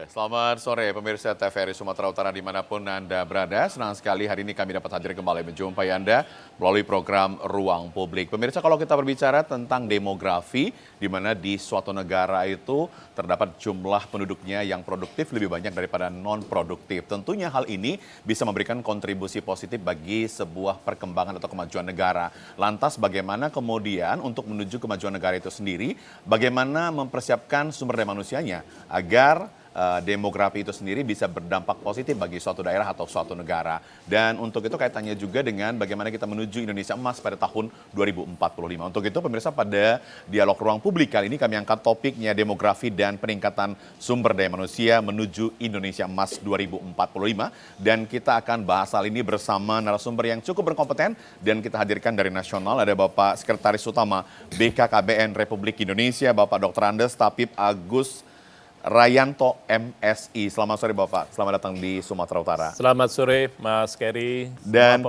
Selamat sore pemirsa TVRI Sumatera Utara dimanapun Anda berada. Senang sekali hari ini kami dapat hadir kembali menjumpai Anda melalui program Ruang Publik. Pemirsa, kalau kita berbicara tentang demografi, di mana di suatu negara itu terdapat jumlah penduduknya yang produktif lebih banyak daripada non-produktif. Tentunya hal ini bisa memberikan kontribusi positif bagi sebuah perkembangan atau kemajuan negara. Lantas bagaimana kemudian untuk menuju kemajuan negara itu sendiri, bagaimana mempersiapkan sumber daya manusianya agar demografi itu sendiri bisa berdampak positif bagi suatu daerah atau suatu negara. Dan untuk itu kaitannya juga dengan bagaimana kita menuju Indonesia Emas pada tahun 2045. Untuk itu pemirsa, pada dialog Ruang Publik kali ini kami angkat topiknya demografi dan peningkatan sumber daya manusia menuju Indonesia Emas 2045. Dan kita akan bahas hal ini bersama narasumber yang cukup berkompeten dan kita hadirkan dari nasional. Ada Bapak Sekretaris Utama BKKBN Republik Indonesia, Bapak Dr. Andes Tapip Agus Rayanto MSI. Selamat sore Bapak, selamat datang di Sumatera Utara. Selamat sore Mas Kerry. Dan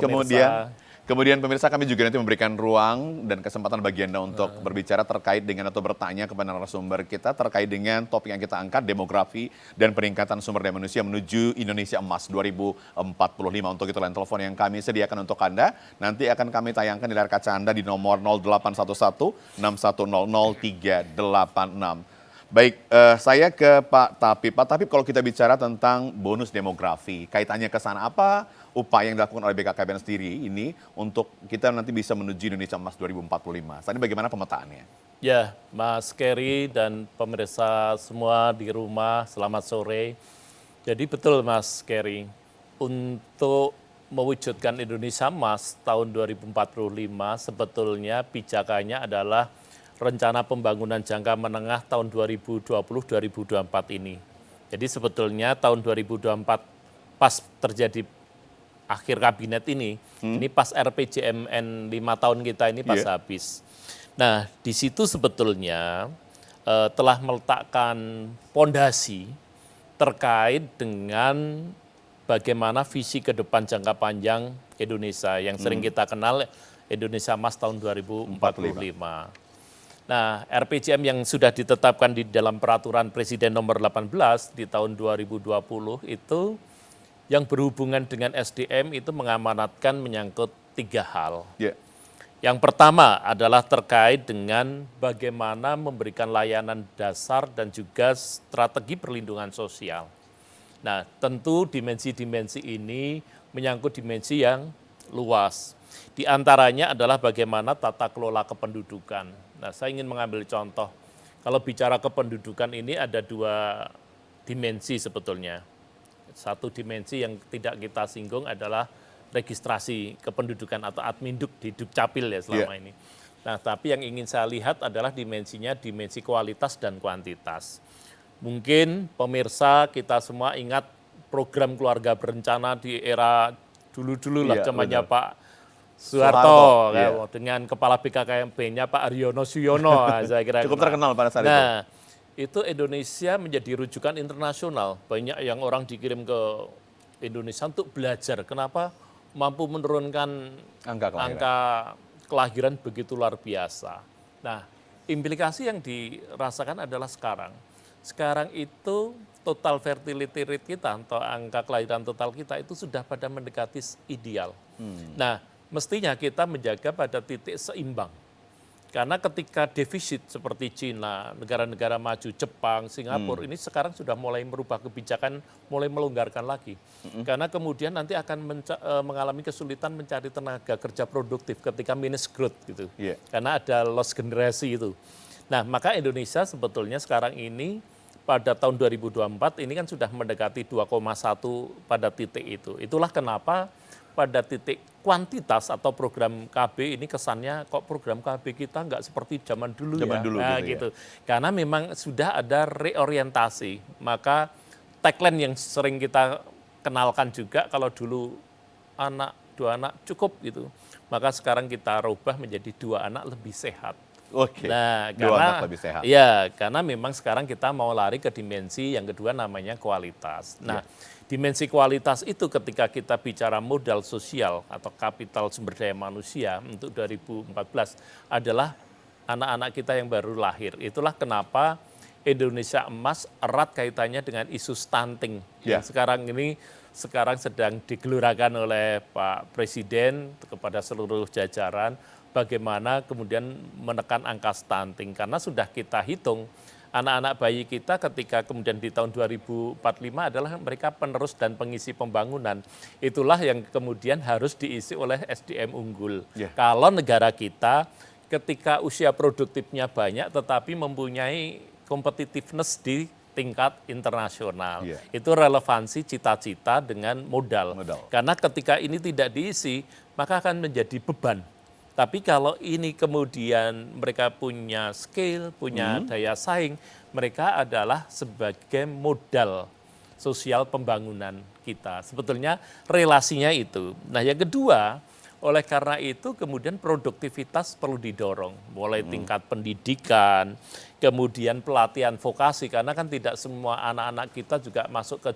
kemudian pemirsa, kami juga nanti memberikan ruang dan kesempatan bagi Anda untuk berbicara terkait dengan atau bertanya kepada narasumber kita terkait dengan topik yang kita angkat, demografi dan peningkatan sumber daya manusia menuju Indonesia Emas 2045. Untuk itu line telepon yang kami sediakan untuk Anda nanti akan kami tayangkan di layar kaca Anda di nomor 0811 6100 386. Baik, saya ke Pak Tapip. Pak Tapip, kalau kita bicara tentang bonus demografi, kaitannya ke sana apa upaya yang dilakukan oleh BKKBN sendiri ini untuk kita nanti bisa menuju Indonesia Emas 2045? Saat ini bagaimana pemetaannya? Ya, Mas Kerry dan pemirsa semua di rumah, selamat sore. Jadi betul Mas Kerry, untuk mewujudkan Indonesia Emas tahun 2045 sebetulnya pijakannya adalah rencana pembangunan jangka menengah tahun 2020-2024 ini. Jadi sebetulnya tahun 2024 pas terjadi akhir kabinet ini pas RPJMN 5 tahun kita ini pas habis. Nah, di situ sebetulnya telah meletakkan pondasi terkait dengan bagaimana visi ke depan jangka panjang Indonesia yang sering kita kenal Indonesia Emas tahun 2045. Nah, RPJM yang sudah ditetapkan di dalam peraturan Presiden nomor 18 di tahun 2020 itu yang berhubungan dengan SDM itu mengamanatkan menyangkut 3 hal. Yang pertama adalah terkait dengan bagaimana memberikan layanan dasar dan juga strategi perlindungan sosial. Nah, tentu dimensi-dimensi ini menyangkut dimensi yang luas. Di antaranya adalah bagaimana tata kelola kependudukan. Nah, saya ingin mengambil contoh. Kalau bicara kependudukan ini ada 2 dimensi sebetulnya. Satu dimensi yang tidak kita singgung adalah registrasi kependudukan atau adminduk di Dukcapil ya selama ini. Nah, tapi yang ingin saya lihat adalah dimensinya dimensi kualitas dan kuantitas. Mungkin pemirsa kita semua ingat program keluarga berencana di era dulu-dulu lah zamannya Pak Soeharto, dengan kepala BKKBN-nya Pak Haryono Suyono, saya kira. Cukup terkenal pada saat itu. Nah, itu Indonesia menjadi rujukan internasional. Banyak yang orang dikirim ke Indonesia untuk belajar. Kenapa mampu menurunkan angka kelahiran begitu luar biasa. Nah, implikasi yang dirasakan adalah sekarang. Sekarang itu total fertility rate kita atau angka kelahiran total kita itu sudah pada mendekati ideal. Nah, mestinya kita menjaga pada titik seimbang. Karena ketika defisit seperti Cina, negara-negara maju, Jepang, Singapura, ini sekarang sudah mulai merubah kebijakan, mulai melonggarkan lagi. Karena kemudian nanti akan mengalami kesulitan mencari tenaga kerja produktif ketika minus growth gitu. Karena ada loss generasi itu. Nah, maka Indonesia sebetulnya sekarang ini pada tahun 2024 ini kan sudah mendekati 2,1 pada titik itu. Itulah kenapa pada titik kuantitas atau program KB ini kesannya kok program KB kita nggak seperti zaman dulu nah, gitu. Karena memang sudah ada reorientasi. Maka tagline yang sering kita kenalkan juga kalau dulu 2 anak cukup gitu. Maka sekarang kita rubah menjadi 2 anak lebih sehat. Nah, 2 anak lebih sehat. Ya, karena memang sekarang kita mau lari ke dimensi yang kedua namanya kualitas. Nah, dimensi kualitas itu ketika kita bicara modal sosial atau kapital sumber daya manusia untuk 2014 adalah anak-anak kita yang baru lahir. Itulah kenapa Indonesia Emas erat kaitannya dengan isu stunting yang sekarang sedang digelurakan oleh Pak Presiden kepada seluruh jajaran, bagaimana kemudian menekan angka stunting. Karena sudah kita hitung, anak-anak bayi kita ketika kemudian di tahun 2045 adalah mereka penerus dan pengisi pembangunan. Itulah yang kemudian harus diisi oleh SDM unggul. Kalau negara kita ketika usia produktifnya banyak tetapi mempunyai competitiveness di tingkat internasional. Itu relevansi cita-cita dengan modal. Karena ketika ini tidak diisi, maka akan menjadi beban. Tapi kalau ini kemudian mereka punya skill, punya daya saing, mereka adalah sebagai modal sosial pembangunan kita. Sebetulnya relasinya itu. Nah, yang kedua, oleh karena itu kemudian produktivitas perlu didorong, mulai tingkat pendidikan, kemudian pelatihan vokasi, karena kan tidak semua anak-anak kita juga masuk ke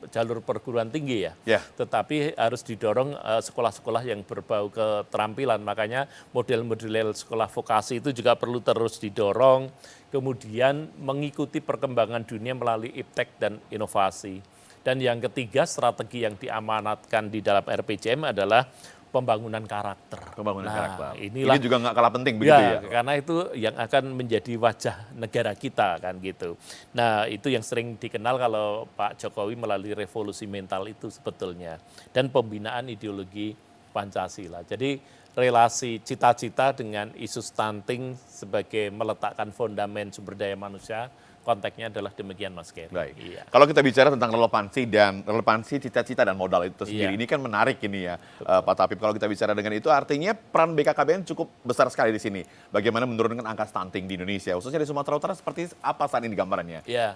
jalur perguruan tinggi ya. Tetapi harus didorong sekolah-sekolah yang berbau keterampilan, makanya model-model sekolah vokasi itu juga perlu terus didorong, kemudian mengikuti perkembangan dunia melalui iptek dan inovasi. Dan yang ketiga, strategi yang diamanatkan di dalam RPJM adalah pembangunan karakter. Karakter. Ini juga nggak kalah penting begitu ya? Karena itu yang akan menjadi wajah negara kita kan gitu. Nah itu yang sering dikenal kalau Pak Jokowi melalui revolusi mental itu sebetulnya. Dan pembinaan ideologi Pancasila. Jadi relasi cita-cita dengan isu stunting sebagai meletakkan fondamen sumber daya manusia, konteksnya adalah demikian Mas Gary. Baik. Kalau kita bicara tentang relevansi cita-cita dan modal itu sendiri, ini kan menarik ini ya, Pak Tapip. Kalau kita bicara dengan itu, artinya peran BKKBN cukup besar sekali di sini. Bagaimana menurunkan angka stunting di Indonesia, khususnya di Sumatera Utara, seperti apa saat ini gambarannya? Ya,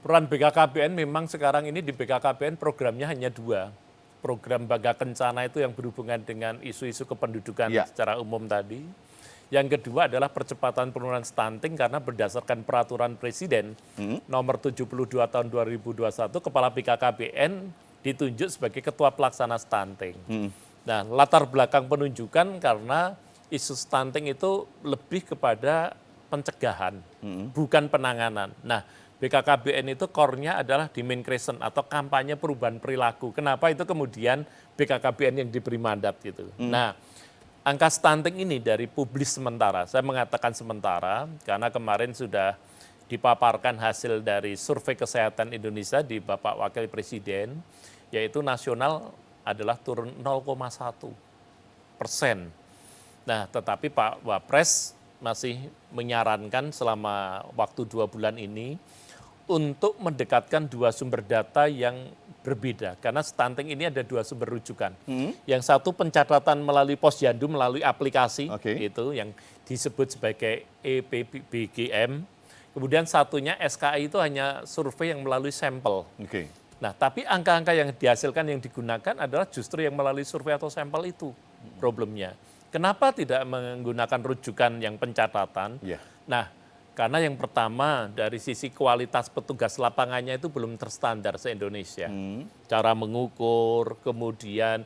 peran BKKBN memang sekarang ini di BKKBN programnya hanya 2. Program Bangga Kencana itu yang berhubungan dengan isu-isu kependudukan secara umum tadi. Yang kedua adalah percepatan penurunan stunting karena berdasarkan peraturan Presiden nomor 72 tahun 2021, Kepala BKKBN ditunjuk sebagai Ketua Pelaksana Stunting. Nah, latar belakang penunjukan karena isu stunting itu lebih kepada pencegahan, bukan penanganan. Nah, BKKBN itu core-nya adalah demand creation atau kampanye perubahan perilaku. Kenapa itu kemudian BKKBN yang diberi mandat gitu. Nah, angka stunting ini dari publis sementara, saya mengatakan sementara karena kemarin sudah dipaparkan hasil dari survei kesehatan Indonesia di Bapak Wakil Presiden, yaitu nasional adalah turun 0,1%. Nah, tetapi Pak Wapres masih menyarankan selama waktu 2 bulan ini untuk mendekatkan 2 sumber data yang berbeda, karena stunting ini ada 2 sumber rujukan. Yang satu pencatatan melalui posyandu, melalui aplikasi, itu yang disebut sebagai EPBGM. Kemudian satunya SKI itu hanya survei yang melalui sampel. Nah, tapi angka-angka yang dihasilkan yang digunakan adalah justru yang melalui survei atau sampel itu problemnya. Kenapa tidak menggunakan rujukan yang pencatatan? Nah, karena yang pertama dari sisi kualitas petugas lapangannya itu belum terstandar se-Indonesia. Cara mengukur, kemudian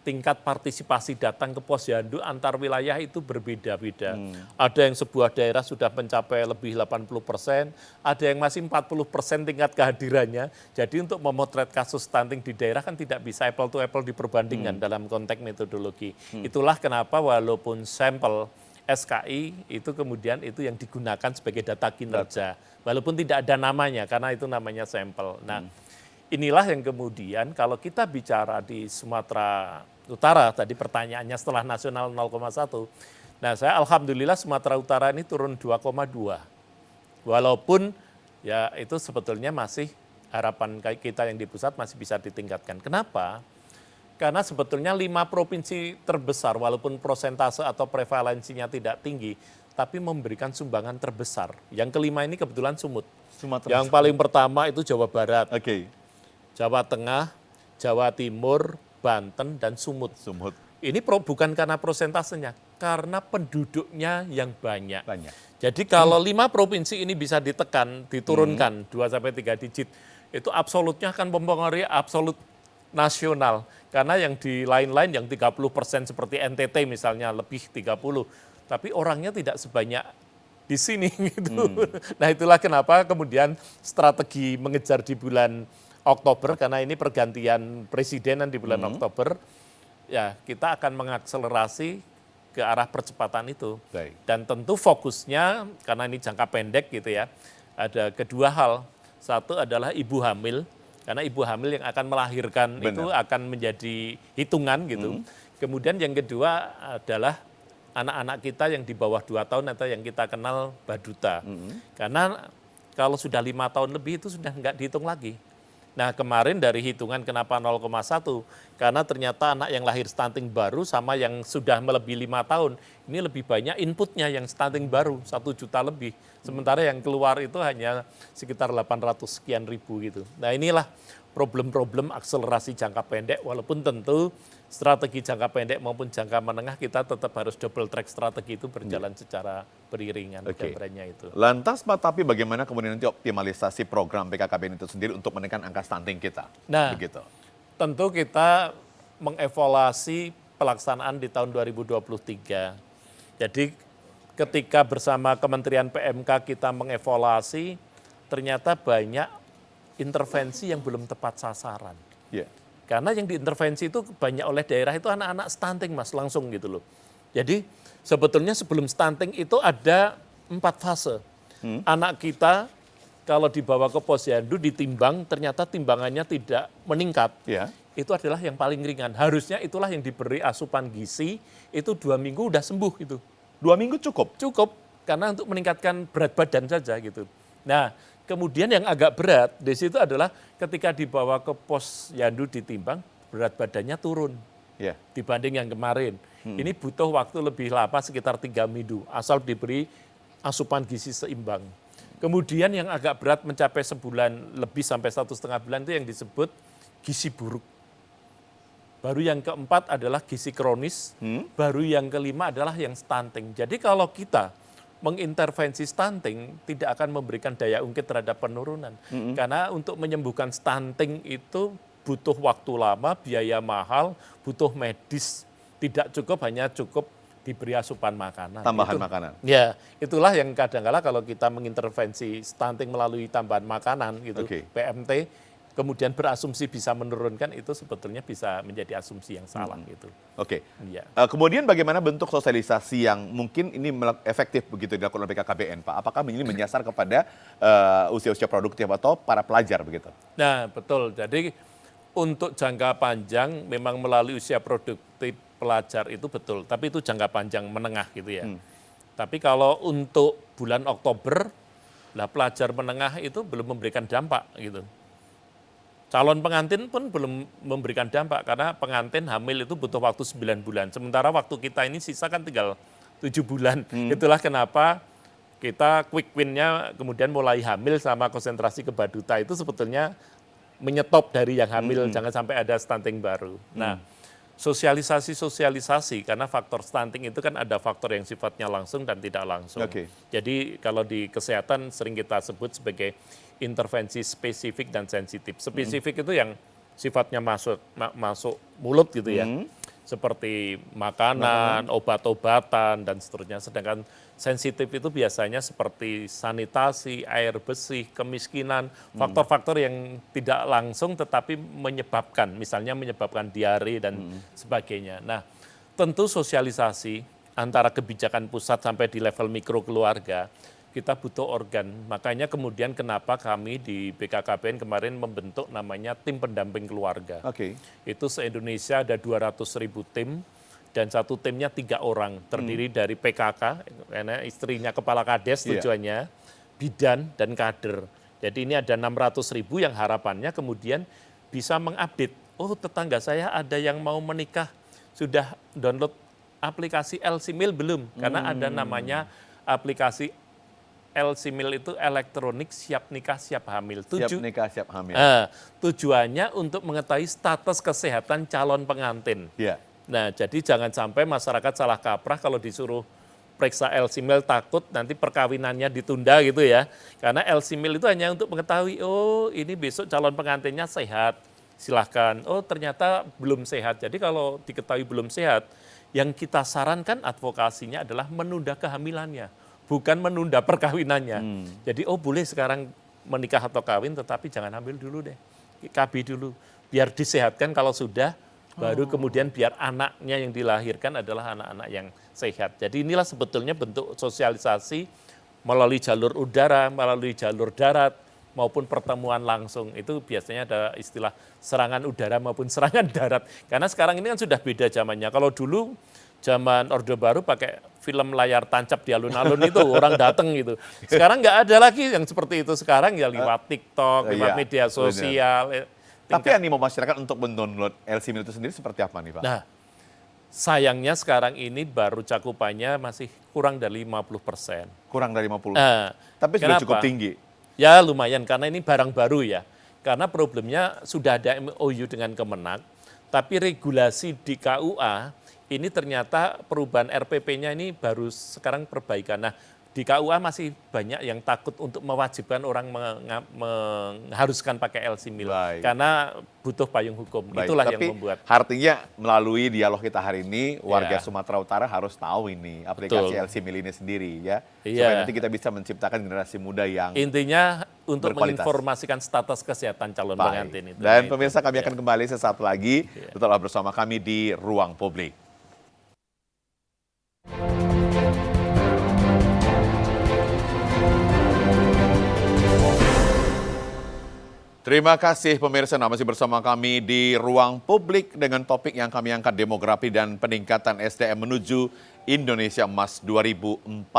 tingkat partisipasi datang ke posyandu antar wilayah itu berbeda-beda. Ada yang sebuah daerah sudah mencapai lebih 80%, ada yang masih 40% tingkat kehadirannya. Jadi untuk memotret kasus stunting di daerah kan tidak bisa apple to apple diperbandingkan dalam konteks metodologi. Itulah kenapa walaupun sampel SKI itu kemudian itu yang digunakan sebagai data kinerja, walaupun tidak ada namanya karena itu namanya sampel. Nah, inilah yang kemudian kalau kita bicara di Sumatera Utara, tadi pertanyaannya setelah nasional 0,1, nah saya alhamdulillah Sumatera Utara ini turun 2,2. Walaupun ya itu sebetulnya masih harapan kita yang di pusat masih bisa ditingkatkan. Kenapa? Karena sebetulnya 5 provinsi terbesar walaupun persentase atau prevalensinya tidak tinggi, tapi memberikan sumbangan terbesar. Yang kelima ini kebetulan Sumut. Yang paling pertama itu Jawa Barat, Jawa Tengah, Jawa Timur, Banten, dan Sumut. Ini bukan karena prosentasenya, karena penduduknya yang banyak. Jadi kalau 5 provinsi ini bisa ditekan, diturunkan 2-3 digit, itu absolutnya akan mempengaruhi absolut nasional. Karena yang di lain-lain yang 30% seperti NTT misalnya lebih 30, tapi orangnya tidak sebanyak di sini gitu. Nah itulah kenapa kemudian strategi mengejar di bulan Oktober, karena ini pergantian presidenan di bulan Oktober, ya kita akan mengakselerasi ke arah percepatan itu. Baik. Dan tentu fokusnya, karena ini jangka pendek gitu ya, ada kedua hal. Satu adalah ibu hamil, karena ibu hamil yang akan melahirkan itu akan menjadi hitungan gitu. Kemudian yang kedua adalah anak-anak kita yang di bawah 2 tahun atau yang kita kenal baduta. Karena kalau sudah 5 tahun lebih itu sudah nggak dihitung lagi. Nah kemarin dari hitungan kenapa 0,1, karena ternyata anak yang lahir stunting baru sama yang sudah melebihi 5 tahun, ini lebih banyak inputnya yang stunting baru, 1 juta lebih. Sementara yang keluar itu hanya sekitar 800 sekian ribu gitu. Nah inilah problem-problem akselerasi jangka pendek, walaupun tentu strategi jangka pendek maupun jangka menengah kita tetap harus double track strategi itu berjalan secara beriringan gambarannya itu. Lantas Pak, tapi bagaimana kemudian nanti optimalisasi program BKKBN itu sendiri untuk menekan angka stunting kita? Nah, begitu. Tentu kita mengevaluasi pelaksanaan di tahun 2023. Jadi ketika bersama Kementerian PMK kita mengevaluasi, ternyata banyak intervensi yang belum tepat sasaran. Yeah. Karena yang diintervensi itu banyak oleh daerah itu anak-anak stunting Mas, langsung gitu loh. Jadi sebetulnya sebelum stunting itu ada 4 fase. Anak kita kalau dibawa ke posyandu ditimbang ternyata timbangannya tidak meningkat. Yeah. Itu adalah yang paling ringan. Harusnya itulah yang diberi asupan gizi, itu 2 minggu udah sembuh gitu. 2 minggu cukup? Cukup, karena untuk meningkatkan berat badan saja gitu. Nah, kemudian yang agak berat di situ adalah ketika dibawa ke posyandu ditimbang, berat badannya turun dibanding yang kemarin. Ini butuh waktu lebih lama sekitar 3 minggu, asal diberi asupan gizi seimbang. Kemudian yang agak berat mencapai sebulan lebih sampai 1,5 bulan itu yang disebut gizi buruk. Baru yang keempat adalah gizi kronis, baru yang kelima adalah yang stunting. Jadi kalau kita mengintervensi stunting tidak akan memberikan daya ungkit terhadap penurunan. Karena untuk menyembuhkan stunting itu butuh waktu lama, biaya mahal, butuh medis. Tidak cukup, hanya cukup diberi asupan makanan. Tambahan makanan. Ya, itulah yang kadang-kala kalau kita mengintervensi stunting melalui tambahan makanan gitu, PMT, kemudian berasumsi bisa menurunkan, itu sebetulnya bisa menjadi asumsi yang salah gitu. Ya. Kemudian bagaimana bentuk sosialisasi yang mungkin ini efektif begitu dilakukan oleh BKKBN, Pak? Apakah ini menyasar kepada usia-usia produktif atau para pelajar begitu? Nah, betul. Jadi untuk jangka panjang memang melalui usia produktif pelajar itu betul, tapi itu jangka panjang menengah gitu ya. Tapi kalau untuk bulan Oktober, pelajar menengah itu belum memberikan dampak gitu. Calon pengantin pun belum memberikan dampak karena pengantin hamil itu butuh waktu 9 bulan. Sementara waktu kita ini sisa kan tinggal 7 bulan. Itulah kenapa kita quick win-nya kemudian mulai hamil sama konsentrasi ke baduta itu sebetulnya menyetop dari yang hamil, jangan sampai ada stunting baru. Nah, sosialisasi karena faktor stunting itu kan ada faktor yang sifatnya langsung dan tidak langsung. Jadi kalau di kesehatan sering kita sebut sebagai intervensi spesifik dan sensitif. Spesifik itu yang sifatnya masuk mulut gitu ya. Seperti makanan, obat-obatan dan seterusnya. Sedangkan sensitif itu biasanya seperti sanitasi, air bersih, kemiskinan, faktor-faktor yang tidak langsung tetapi menyebabkan, misalnya menyebabkan diare dan sebagainya. Nah, tentu sosialisasi antara kebijakan pusat sampai di level mikro keluarga, kita butuh organ. Makanya kemudian kenapa kami di BKKBN kemarin membentuk namanya tim pendamping keluarga. Itu se-Indonesia ada 200.000 tim dan satu timnya 3 orang, terdiri dari PKK, karena istrinya kepala kades tujuannya, bidan dan kader. Jadi ini ada 600.000 yang harapannya kemudian bisa mengupdate. Oh, tetangga saya ada yang mau menikah, sudah download aplikasi LCMIL belum? Karena ada namanya aplikasi LCMIL itu elektronik siap nikah siap hamil. Siap nikah siap hamil. Tujuannya untuk mengetahui status kesehatan calon pengantin. Nah, jadi jangan sampai masyarakat salah kaprah kalau disuruh periksa LCMIL takut nanti perkawinannya ditunda gitu ya. Karena LCMIL itu hanya untuk mengetahui, oh ini besok calon pengantinnya sehat, silahkan. Oh ternyata belum sehat. Jadi kalau diketahui belum sehat, yang kita sarankan advokasinya adalah menunda kehamilannya. bukan menunda perkawinannya. Jadi boleh sekarang menikah atau kawin, tetapi jangan hamil dulu deh, KB dulu, biar disehatkan kalau sudah, baru kemudian biar anaknya yang dilahirkan adalah anak-anak yang sehat. Jadi inilah sebetulnya bentuk sosialisasi melalui jalur udara, melalui jalur darat, maupun pertemuan langsung. Itu biasanya ada istilah serangan udara maupun serangan darat. Karena sekarang ini kan sudah beda zamannya. Kalau dulu zaman Orde Baru pakai film layar tancap di alun-alun itu orang datang gitu. Sekarang nggak ada lagi yang seperti itu. Sekarang ya lewat TikTok, lewat media sosial. Tapi animo masyarakat untuk mendownload LC Mil itu sendiri seperti apa nih Pak? Nah, sayangnya sekarang ini baru cakupannya masih kurang dari 50%. Kurang dari 50%. Nah, tapi sudah cukup tinggi. Ya lumayan, karena ini barang baru ya. Karena problemnya sudah ada MOU dengan Kemenak, tapi regulasi di KUA ini ternyata perubahan RPP-nya ini baru sekarang perbaikan. Nah, di KUA masih banyak yang takut untuk mewajibkan orang mengharuskan pakai LC Mil. Karena butuh payung hukum. Itulah yang membuat. Artinya melalui dialog kita hari ini, warga Sumatera Utara harus tahu ini aplikasi LC Mil ini sendiri ya. Supaya nanti kita bisa menciptakan generasi muda yang intinya untuk menginformasikan status kesehatan calon pengantin itu. Dan pemirsa, kami akan kembali sesaat lagi. Tetaplah bersama kami di Ruang Publik. Terima kasih pemirsa, masih bersama kami di Ruang Publik dengan topik yang kami angkat, demografi dan peningkatan SDM menuju Indonesia Emas 2045.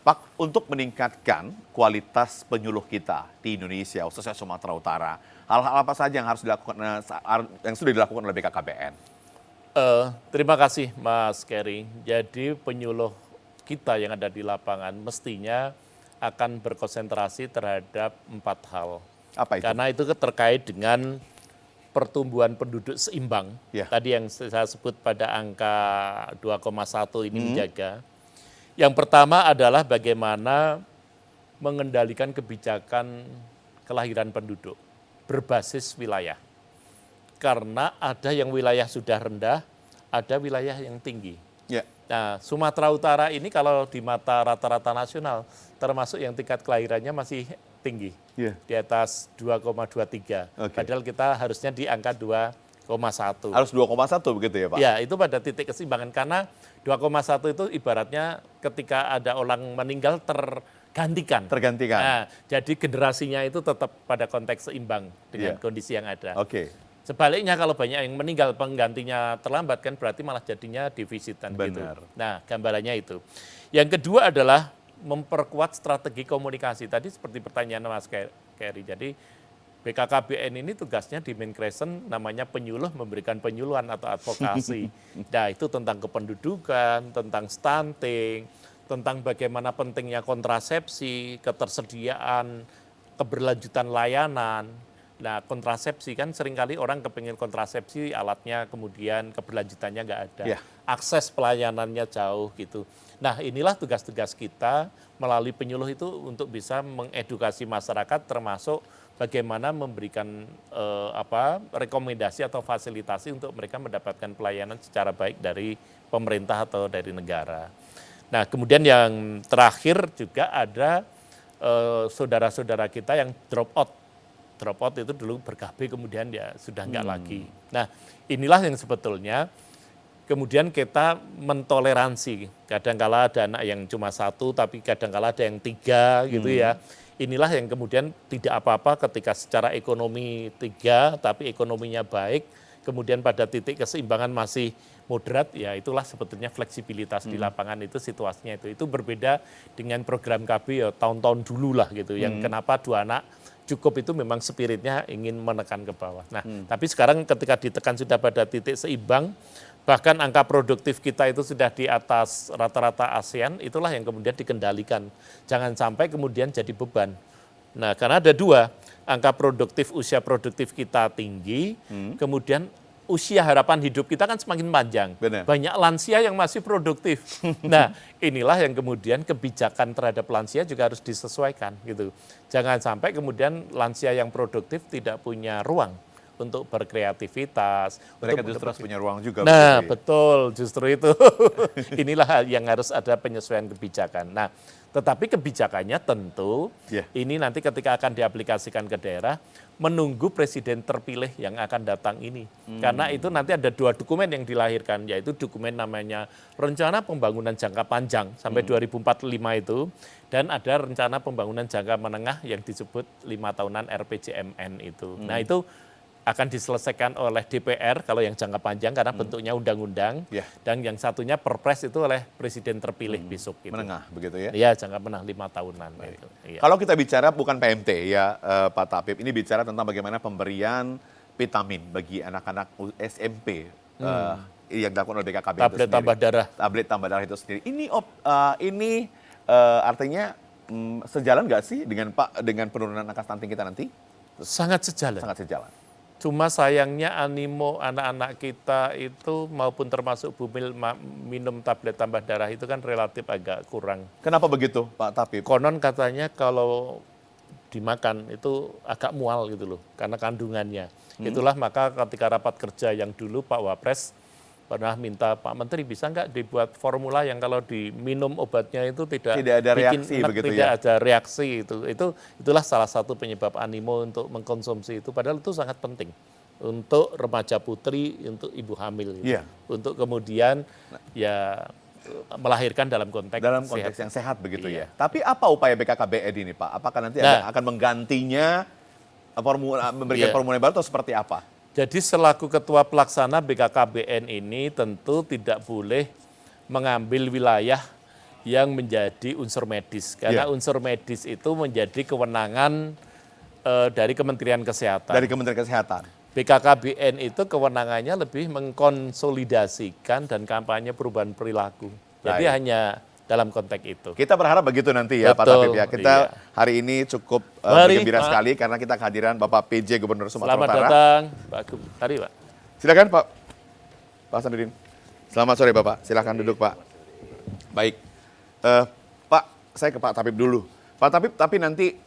Pak, untuk meningkatkan kualitas penyuluh kita di Indonesia, khususnya Sumatera Utara, hal-hal apa saja yang harus dilakukan, yang sudah dilakukan oleh BKKBN? Terima kasih Mas Kerry. Jadi penyuluh kita yang ada di lapangan mestinya akan berkonsentrasi terhadap 4 hal. Apa itu? Karena itu terkait dengan pertumbuhan penduduk seimbang. Tadi yang saya sebut pada angka 2,1 ini menjaga. Yang pertama adalah bagaimana mengendalikan kebijakan kelahiran penduduk berbasis wilayah. Karena ada yang wilayah sudah rendah, ada wilayah yang tinggi. Nah, Sumatera Utara ini kalau di mata rata-rata nasional, termasuk yang tingkat kelahirannya masih tinggi, di atas 2,23. Padahal kita harusnya di angka 2,1. Harus 2,1 begitu ya Pak? Ya, itu pada titik keseimbangan. Karena 2,1 itu ibaratnya ketika ada orang meninggal tergantikan. Nah, jadi generasinya itu tetap pada konteks seimbang dengan kondisi yang ada. Sebaliknya kalau banyak yang meninggal penggantinya terlambat kan berarti malah jadinya defisitan gitu. Nah, gambarannya itu. Yang kedua adalah memperkuat strategi komunikasi. Tadi seperti pertanyaan Mas Kerry. Jadi BKKBN ini tugasnya di Mincrescent namanya penyuluh, memberikan penyuluhan atau advokasi. Nah, itu tentang kependudukan, tentang stunting, tentang bagaimana pentingnya kontrasepsi, ketersediaan, keberlanjutan layanan. Nah, kontrasepsi kan seringkali orang kepingin kontrasepsi, alatnya kemudian keberlanjutannya nggak ada. Akses pelayanannya jauh gitu. Nah, inilah tugas-tugas kita melalui penyuluh itu untuk bisa mengedukasi masyarakat termasuk bagaimana memberikan rekomendasi atau fasilitasi untuk mereka mendapatkan pelayanan secara baik dari pemerintah atau dari negara. Nah, kemudian yang terakhir juga ada saudara-saudara kita yang drop out. Drop out itu dulu ber-KB kemudian ya sudah enggak lagi. Nah, inilah yang sebetulnya kemudian kita mentoleransi. Kadang-kala ada anak yang cuma 1, tapi kadang-kala ada yang 3 gitu ya. Inilah yang kemudian tidak apa-apa ketika secara ekonomi 3, tapi ekonominya baik, kemudian pada titik keseimbangan masih moderat, ya itulah sebetulnya fleksibilitas di lapangan itu situasinya itu. Itu berbeda dengan program KB ya tahun-tahun dulu lah gitu, yang kenapa 2 anak cukup itu memang spiritnya ingin menekan ke bawah. Nah, tapi sekarang ketika ditekan sudah pada titik seimbang, bahkan angka produktif kita itu sudah di atas rata-rata ASEAN, itulah yang kemudian dikendalikan. Jangan sampai kemudian jadi beban. Nah, karena ada 2, angka produktif, usia produktif kita tinggi, kemudian usia harapan hidup kita kan semakin panjang. Banyak lansia yang masih produktif. Nah, inilah yang kemudian kebijakan terhadap lansia juga harus disesuaikan gitu. Jangan sampai kemudian lansia yang produktif tidak punya ruang untuk berkreativitas. Mereka untuk justru harus punya ruang juga. Nah, begitu ya? betul, justru itu. Inilah hal yang harus ada penyesuaian kebijakan. Nah, tetapi kebijakannya tentu ini nanti ketika akan diaplikasikan ke daerah, menunggu presiden terpilih yang akan datang ini. Karena itu nanti ada 2 dokumen yang dilahirkan, yaitu dokumen namanya Rencana Pembangunan Jangka Panjang sampai 2045 itu, dan ada Rencana Pembangunan Jangka Menengah yang disebut 5 tahunan RPJMN itu. Nah, itu akan diselesaikan oleh DPR kalau yang jangka panjang karena bentuknya undang-undang, dan yang satunya perpres itu oleh presiden terpilih besok. Gitu. Menengah begitu ya? Iya, jangka menengah 5 tahunan. Gitu. Iya. Kalau kita bicara bukan PMT ya Pak Tapip, ini bicara tentang bagaimana pemberian vitamin bagi anak-anak SMP yang dilakukan oleh BKKBN tablet tambah darah. Tablet tambah darah itu sendiri. Ini artinya sejalan nggak sih dengan penurunan angka stunting kita nanti? Sangat sejalan. Sangat sejalan. Cuma sayangnya animo anak-anak kita itu maupun termasuk bumil minum tablet tambah darah itu kan relatif agak kurang. Kenapa begitu Pak Tapip? Konon katanya kalau dimakan itu agak mual gitu loh karena kandungannya. Itulah maka ketika rapat kerja yang dulu Pak Wapres pernah minta Pak Menteri bisa nggak dibuat formula yang kalau diminum obatnya itu tidak ada bikin reaksi enak, begitu tidak ya? ada reaksi itulah salah satu penyebab animo untuk mengkonsumsi itu padahal itu sangat penting untuk remaja putri, untuk ibu hamil gitu. Untuk kemudian ya melahirkan dalam konteks yang sehat begitu ya. Tapi apa upaya BKKBN ini Pak? Apakah nanti akan menggantinya memberikan formula baru atau seperti apa? Jadi selaku ketua pelaksana BKKBN ini tentu tidak boleh mengambil wilayah yang menjadi unsur medis. Karena unsur medis itu menjadi kewenangan dari Kementerian Kesehatan. Dari Kementerian Kesehatan. BKKBN itu kewenangannya lebih mengkonsolidasikan dan kampanye perubahan perilaku. Jadi hanya dalam konteks itu. Kita berharap begitu nanti ya Pak Tapip ya. Kita hari ini cukup bergembira sekali karena kita kehadiran Bapak PJ Gubernur Sumatera Utara. Selamat datang Pak. Mari Pak. Silakan Pak Hasanuddin. Selamat sore Bapak, silakan duduk Pak. Baik, Pak saya ke Pak Tapip dulu. Pak Tapip, tapi nanti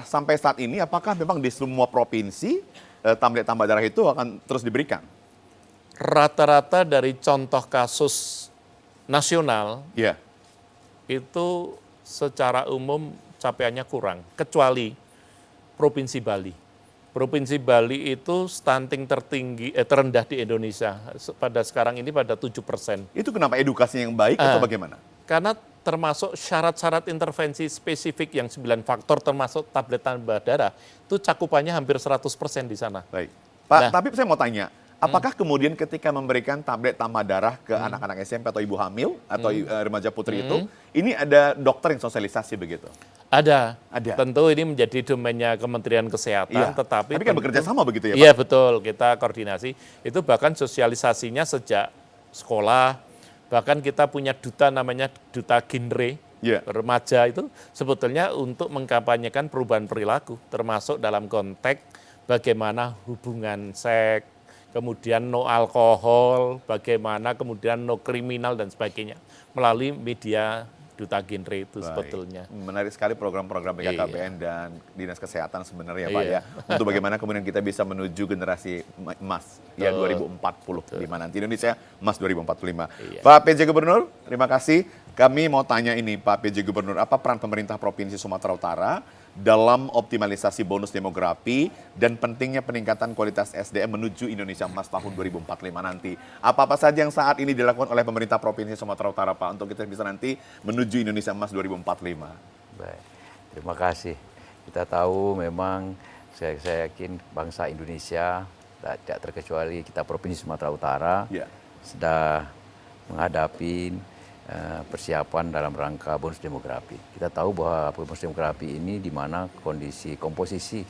sampai saat ini apakah memang di semua provinsi tablet tambah darah itu akan terus diberikan? Rata-rata dari contoh kasus nasional, itu secara umum capaiannya kurang, kecuali Provinsi Bali. Provinsi Bali itu stunting terendah di Indonesia. Pada sekarang ini pada 7%. Itu kenapa edukasi yang baik atau bagaimana? Karena termasuk syarat-syarat intervensi spesifik yang 9 faktor termasuk tablet tambah darah, itu cakupannya hampir 100% di sana. Baik. Pak, tapi saya mau tanya, apakah kemudian ketika memberikan tablet tambah darah ke anak-anak SMP atau ibu hamil atau remaja putri itu, ini ada dokter yang sosialisasi begitu? Ada. Tentu ini menjadi domainnya Kementerian Kesehatan, tapi kan bekerja sama begitu ya Pak? Iya betul, kita koordinasi. Itu bahkan sosialisasinya sejak sekolah, bahkan kita punya duta namanya Duta Genre, remaja itu sebetulnya untuk mengkampanyekan perubahan perilaku, termasuk dalam konteks bagaimana hubungan seks, kemudian no alkohol, bagaimana kemudian no kriminal dan sebagainya melalui media Duta Genre itu sebetulnya. Menarik sekali program-program BKKBN dan Dinas Kesehatan sebenarnya Pak ya. Untuk bagaimana kemudian kita bisa menuju generasi emas ya 2045 nanti Indonesia emas 2045. Pak PJ Gubernur, terima kasih. Kami mau tanya ini Pak PJ Gubernur, apa peran pemerintah Provinsi Sumatera Utara dalam optimalisasi bonus demografi dan pentingnya peningkatan kualitas SDM menuju Indonesia Emas tahun 2045 nanti. Apa-apa saja yang saat ini dilakukan oleh pemerintah Provinsi Sumatera Utara Pak untuk kita bisa nanti menuju Indonesia Emas 2045? Baik, terima kasih. Kita tahu memang saya yakin bangsa Indonesia tidak terkecuali kita Provinsi Sumatera Utara sedang menghadapi persiapan dalam rangka bonus demografi. Kita tahu bahwa bonus demografi ini di mana komposisi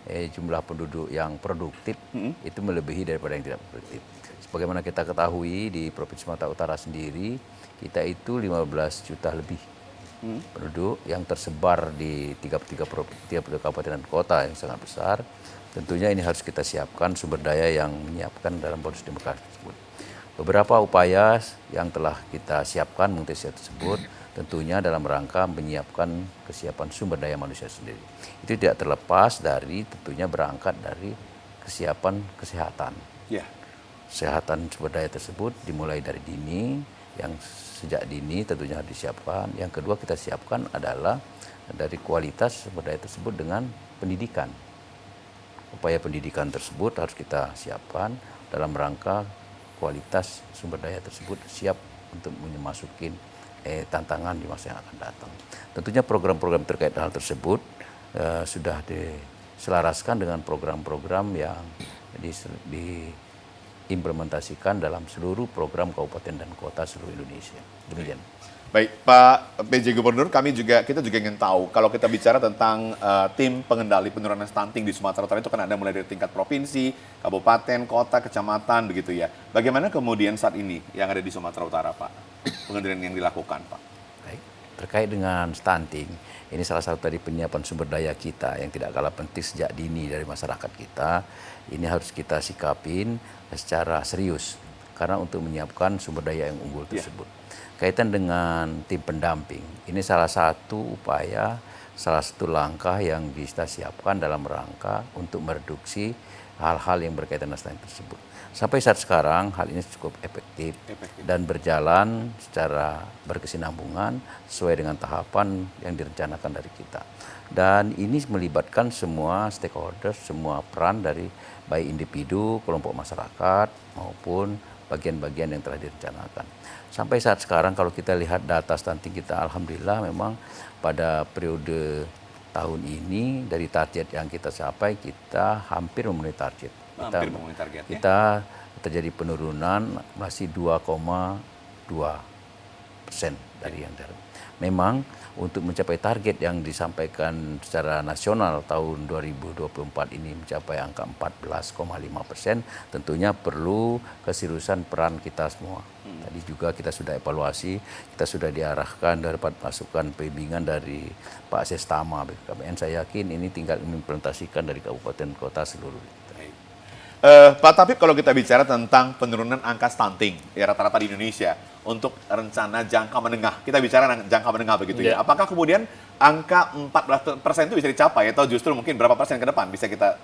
jumlah penduduk yang produktif itu melebihi daripada yang tidak produktif. Sebagaimana kita ketahui di Provinsi Sumatera Utara sendiri, kita itu 15 juta lebih penduduk yang tersebar di 33 kabupaten dan kota yang sangat besar. Tentunya ini harus kita siapkan sumber daya yang menyiapkan dalam bonus demografi tersebut. Beberapa upaya yang telah kita siapkan mengenai tersebut tentunya dalam rangka menyiapkan kesiapan sumber daya manusia sendiri. Itu tidak terlepas dari tentunya berangkat dari kesiapan kesehatan. Ya. Kesehatan sumber daya tersebut dimulai dari dini, yang sejak dini tentunya harus disiapkan. Yang kedua kita siapkan adalah dari kualitas sumber daya tersebut dengan pendidikan. Upaya pendidikan tersebut harus kita siapkan dalam rangka kualitas sumber daya tersebut siap untuk memasuki tantangan di masa yang akan datang. Tentunya program-program terkait hal tersebut sudah diselaraskan dengan program-program yang diimplementasikan dalam seluruh program kabupaten dan kota seluruh Indonesia. Demikian. Baik, Pak PJ Gubernur, kita juga ingin tahu kalau kita bicara tentang tim pengendali penurunan stunting di Sumatera Utara itu kan ada mulai dari tingkat provinsi, kabupaten, kota, kecamatan begitu ya. Bagaimana kemudian saat ini yang ada di Sumatera Utara, Pak? Pengendalian yang dilakukan, Pak. Baik, terkait dengan stunting, ini salah satu dari penyiapan sumber daya kita yang tidak kalah penting sejak dini dari masyarakat kita. Ini harus kita sikapin secara serius karena untuk menyiapkan sumber daya yang unggul tersebut. Kaitan dengan tim pendamping, ini salah satu upaya, salah satu langkah yang kita siapkan dalam rangka untuk mereduksi hal-hal yang berkaitan dengan stunting tersebut. Sampai saat sekarang hal ini cukup efektif dan berjalan secara berkesinambungan sesuai dengan tahapan yang direncanakan dari kita. Dan ini melibatkan semua stakeholder, semua peran dari baik individu, kelompok masyarakat maupun bagian-bagian yang telah direncanakan. Sampai saat sekarang kalau kita lihat data stunting kita, alhamdulillah memang pada periode tahun ini dari target yang kita capai kita hampir memenuhi target. Kita terjadi penurunan masih 2,2% dari yang dari. Memang untuk mencapai target yang disampaikan secara nasional tahun 2024 ini mencapai angka 14,5%, tentunya perlu keseriusan peran kita semua. Tadi juga kita sudah evaluasi, kita sudah diarahkan dapat masukan bimbingan dari Pak Sestama BKKBN. Saya yakin ini tinggal mengimplementasikan dari kabupaten kota seluruh. Pak Tapip, kalau kita bicara tentang penurunan angka stunting ya rata-rata di Indonesia untuk rencana jangka menengah, kita bicara jangka menengah begitu ya. Apakah kemudian angka 14% itu bisa dicapai atau justru mungkin berapa persen ke depan bisa kita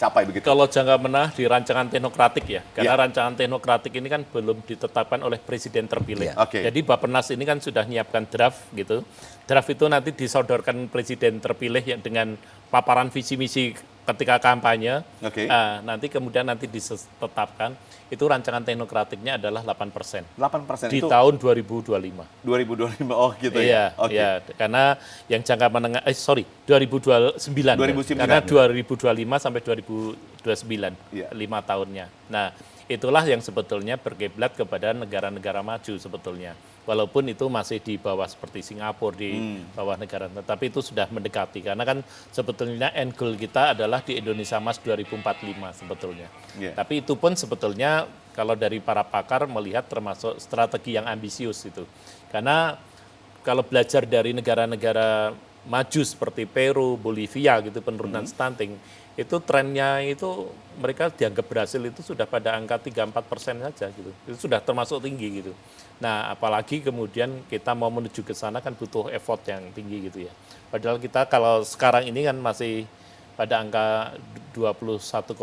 capai begitu? Kalau jangka menengah di rancangan teknokratik ya, karena rancangan teknokratik ini kan belum ditetapkan oleh presiden terpilih. Jadi Bappenas ini kan sudah menyiapkan draft gitu. Draft itu nanti disodorkan presiden terpilih yang dengan paparan visi misi ketika kampanye, nanti kemudian ditetapkan, itu rancangan teknokratiknya adalah 8%. 8% di itu? tahun 2025. 2025, oh gitu ya? Iya, karena yang jangka menengah, 2029. Karena 2025 sampai 2029, 5 tahunnya. Nah, itulah yang sebetulnya berkiblat kepada negara-negara maju sebetulnya. Walaupun itu masih di bawah seperti Singapura, di bawah negara, tetapi itu sudah mendekati. Karena kan sebetulnya end goal kita adalah di Indonesia Emas 2045 sebetulnya. Tapi itu pun sebetulnya kalau dari para pakar melihat termasuk strategi yang ambisius itu. Karena kalau belajar dari negara-negara maju seperti Peru, Bolivia gitu penurunan stunting, itu trennya itu mereka dianggap berhasil itu sudah pada angka 3-4% saja gitu. Itu sudah termasuk tinggi gitu. Nah, apalagi kemudian kita mau menuju ke sana kan butuh effort yang tinggi gitu ya. Padahal kita kalau sekarang ini kan masih pada angka 21,5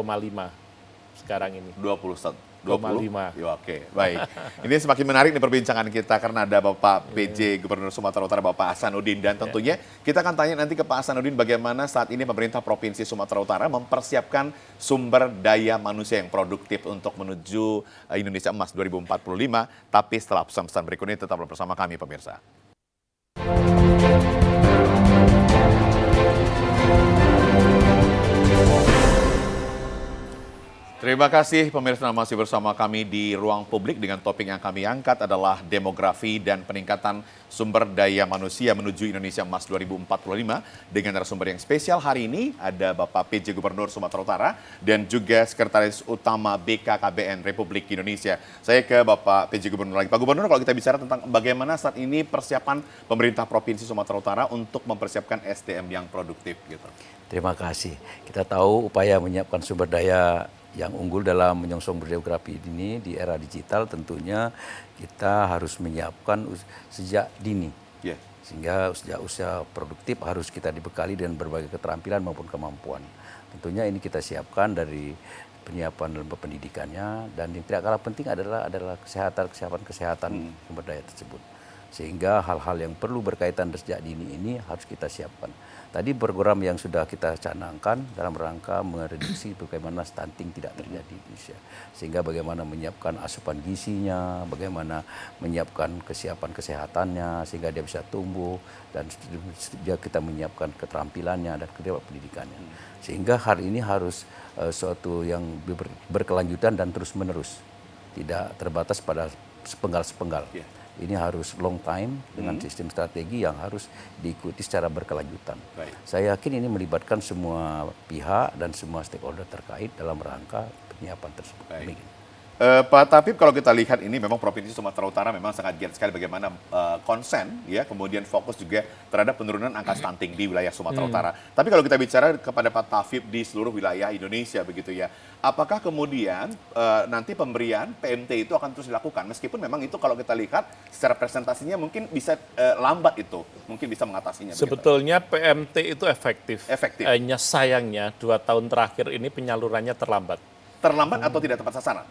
sekarang ini. 21,5. Ya, oke, baik. Ini semakin menarik nih perbincangan kita karena ada Bapak PJ Gubernur Sumatera Utara Bapak Hasanuddin dan tentunya kita akan tanya nanti ke Pak Hasanuddin bagaimana saat ini pemerintah Provinsi Sumatera Utara mempersiapkan sumber daya manusia yang produktif untuk menuju Indonesia Emas 2045. Tapi setelah pesan-pesan berikut ini tetaplah bersama kami pemirsa. Terima kasih pemirsa, masih bersama kami di Ruang Publik dengan topik yang kami angkat adalah demografi dan peningkatan sumber daya manusia menuju Indonesia Emas 2045 dengan narasumber yang spesial hari ini ada Bapak PJ Gubernur Sumatera Utara dan juga Sekretaris Utama BKKBN Republik Indonesia. Saya ke Bapak PJ Gubernur lagi. Pak Gubernur, kalau kita bicara tentang bagaimana saat ini persiapan pemerintah Provinsi Sumatera Utara untuk mempersiapkan SDM yang produktif gitu. Terima kasih. Kita tahu upaya menyiapkan sumber daya yang unggul dalam menyongsong demografi ini di era digital tentunya kita harus menyiapkan sejak dini. Sehingga sejak usia produktif harus kita dibekali dengan berbagai keterampilan maupun kemampuan. Tentunya ini kita siapkan dari penyiapan dalam pendidikannya, dan yang tidak kalah penting adalah kesehatan sumber daya tersebut. Sehingga hal-hal yang perlu berkaitan sejak dini ini harus kita siapkan. Tadi program yang sudah kita canangkan dalam rangka mereduksi bagaimana stunting tidak terjadi di Indonesia. Sehingga bagaimana menyiapkan asupan gizinya, bagaimana menyiapkan kesiapan kesehatannya sehingga dia bisa tumbuh, dan juga kita menyiapkan keterampilannya dan pendidikannya. Sehingga hari ini harus suatu yang berkelanjutan dan terus menerus. Tidak terbatas pada sepenggal-sepenggal. Ini harus long time dengan sistem strategi yang harus diikuti secara berkelanjutan. Saya yakin ini melibatkan semua pihak dan semua stakeholder terkait dalam rangka penyiapan tersebut. Pak Tapip, kalau kita lihat ini memang Provinsi Sumatera Utara memang sangat giat sekali bagaimana konsen, ya, kemudian fokus juga terhadap penurunan angka stunting di wilayah Sumatera Utara. Tapi kalau kita bicara kepada Pak Tapip di seluruh wilayah Indonesia begitu ya, apakah kemudian nanti pemberian PMT itu akan terus dilakukan? Meskipun memang itu kalau kita lihat secara presentasinya mungkin bisa lambat itu, mungkin bisa mengatasinya. Sebetulnya PMT itu efektif. Efektif. Hanya sayangnya 2 tahun terakhir ini penyalurannya terlambat. Terlambat atau tidak tepat sasaran?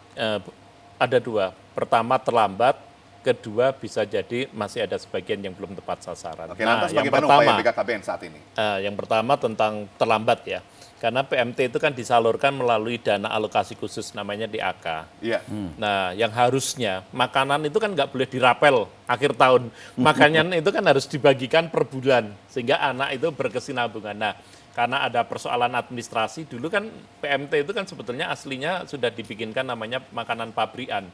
Ada 2. Pertama terlambat, kedua bisa jadi masih ada sebagian yang belum tepat sasaran. Oke, lantas bagaimana upaya BKKBN saat ini? Yang pertama tentang terlambat ya. Karena PMT itu kan disalurkan melalui dana alokasi khusus namanya DAK. Iya. Nah, yang harusnya makanan itu kan nggak boleh dirapel akhir tahun. Makanan itu kan harus dibagikan per bulan sehingga anak itu berkesinambungan. Nah, karena ada persoalan administrasi, dulu kan PMT itu kan sebetulnya aslinya sudah dibikinkan namanya makanan pabrikan.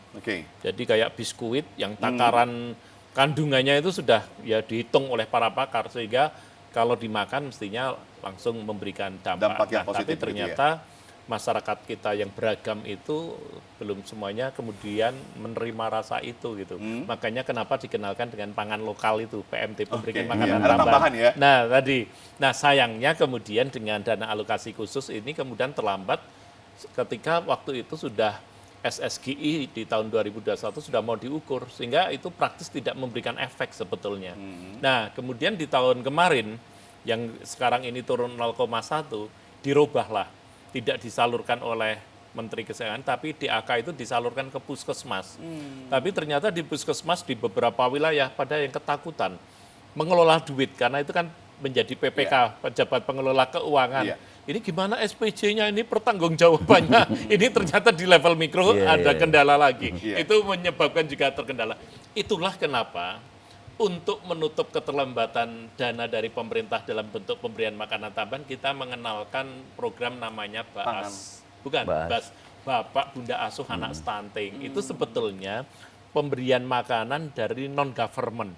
Jadi kayak biskuit yang takaran kandungannya itu sudah ya dihitung oleh para pakar sehingga kalau dimakan mestinya langsung memberikan dampak yang positif. Tapi ternyata masyarakat kita yang beragam itu belum semuanya kemudian menerima rasa itu gitu. Makanya kenapa dikenalkan dengan pangan lokal itu, PMT, pemberian makanan tambahan. Ya? Nah sayangnya kemudian dengan dana alokasi khusus ini kemudian terlambat ketika waktu itu sudah SSGI di tahun 2021 sudah mau diukur sehingga itu praktis tidak memberikan efek sebetulnya. Nah kemudian di tahun kemarin yang sekarang ini turun 0,1 dirubahlah. Tidak disalurkan oleh Menteri Kesehatan, tapi DAK itu disalurkan ke puskesmas. Tapi ternyata di puskesmas di beberapa wilayah pada yang ketakutan mengelola duit, karena itu kan menjadi PPK, pejabat pengelola keuangan. Ini gimana SPJ-nya ini pertanggungjawabannya? Ini ternyata di level mikro ada kendala lagi. Itu menyebabkan juga terkendala. Itulah kenapa untuk menutup keterlambatan dana dari pemerintah dalam bentuk pemberian makanan tambahan, kita mengenalkan program namanya BAAS. Bukan, BAAS. Bapak Bunda Asuh Anak Stunting. Itu sebetulnya pemberian makanan dari non-government,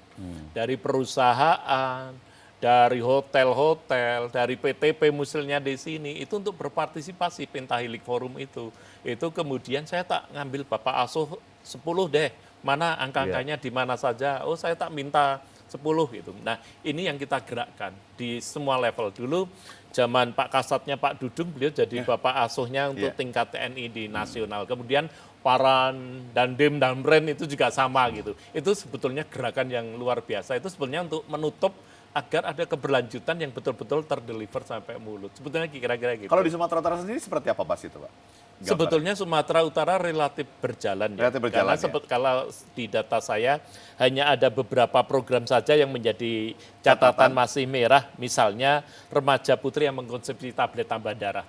dari perusahaan, dari hotel-hotel, dari PTP misalnya di sini, itu untuk berpartisipasi Pentahilik Forum itu. Itu kemudian saya tak ngambil Bapak Asuh 10 deh. Mana angka-angkanya di mana saja, oh saya tak minta 10 gitu. Nah ini yang kita gerakkan di semua level. Dulu zaman Pak Kasatnya Pak Dudung, beliau jadi Bapak Asuhnya untuk tingkat TNI di nasional. Kemudian Paran, Dandim, Damren itu juga sama gitu. Itu sebetulnya gerakan yang luar biasa. Itu sebetulnya untuk menutup agar ada keberlanjutan yang betul-betul terdeliver sampai mulut. Sebetulnya kira-kira gitu. Kalau di Sumatera Utara sendiri seperti apa Pak itu Pak? Sebetulnya Sumatera Utara relatif berjalan ya. Karena kalau di data saya hanya ada beberapa program saja yang menjadi catatan masih merah. Misalnya remaja putri yang mengkonsumsi tablet tambah darah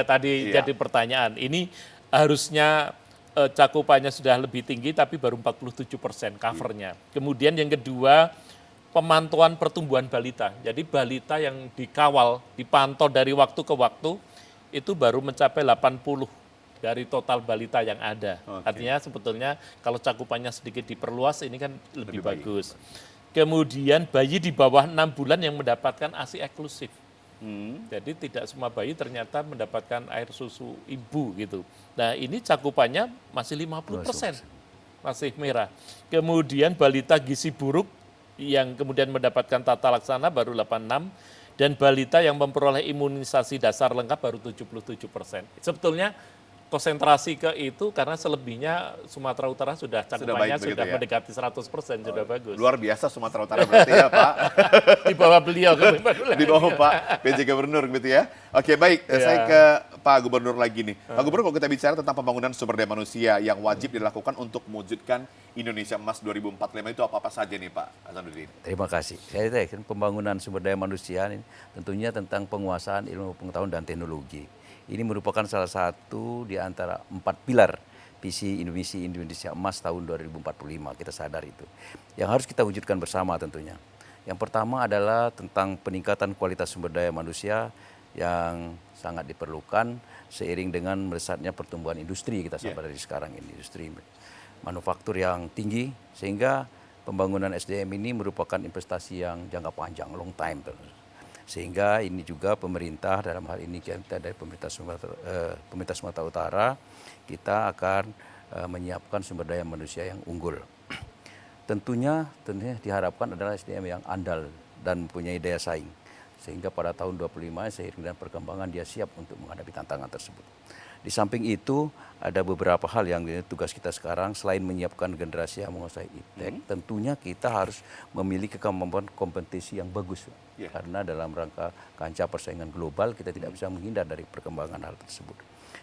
tadi. Jadi pertanyaan ini harusnya cakupannya sudah lebih tinggi tapi baru 47% covernya. Kemudian yang kedua pemantauan pertumbuhan balita. Jadi balita yang dikawal, dipantau dari waktu ke waktu itu baru mencapai 80 dari total balita yang ada. Artinya sebetulnya kalau cakupannya sedikit diperluas ini kan lebih bagus. Kemudian bayi di bawah 6 bulan yang mendapatkan ASI eksklusif. Jadi tidak semua bayi ternyata mendapatkan air susu ibu gitu. Nah ini cakupannya masih 50%, masih merah. Kemudian balita gizi buruk yang kemudian mendapatkan tata laksana baru 86, dan balita yang memperoleh imunisasi dasar lengkap baru 77%. Sebetulnya konsentrasi ke itu karena selebihnya Sumatera Utara sudah cakupannya baik begitu sudah ya? mendekati 100%, sudah bagus. Luar biasa Sumatera Utara berarti ya Pak. Di bawah beliau ke Di bawah Pak PJ Gubernur gitu ya. Oke baik, saya ke Pak Gubernur lagi nih. Pak Gubernur, kalau kita bicara tentang pembangunan sumber daya manusia yang wajib dilakukan untuk mewujudkan Indonesia Emas 2045 itu apa-apa saja nih Pak Hasanuddin? Terima kasih. Saya yakin pembangunan sumber daya manusia ini tentunya tentang penguasaan ilmu pengetahuan dan teknologi. Ini merupakan salah satu di antara 4 pilar visi Indonesia Emas tahun 2045. Kita sadar itu. Yang harus kita wujudkan bersama tentunya. Yang pertama adalah tentang peningkatan kualitas sumber daya manusia yang sangat diperlukan seiring dengan melesatnya pertumbuhan industri kita sampai dari sekarang ini, industri manufaktur yang tinggi, sehingga pembangunan SDM ini merupakan investasi yang jangka panjang, long time. Sehingga ini juga pemerintah, dalam hal ini kita dari pemerintah Sumatera Utara, kita akan menyiapkan sumber daya manusia yang unggul. Tentunya diharapkan adalah SDM yang andal dan mempunyai daya saing. Sehingga pada tahun 25 seiring dengan perkembangan dia siap untuk menghadapi tantangan tersebut. Di samping itu ada beberapa hal yang tugas kita sekarang selain menyiapkan generasi yang menguasai iptek, tentunya kita harus memiliki kemampuan kompetisi yang bagus. Karena dalam rangka kancah persaingan global kita tidak bisa menghindar dari perkembangan hal tersebut.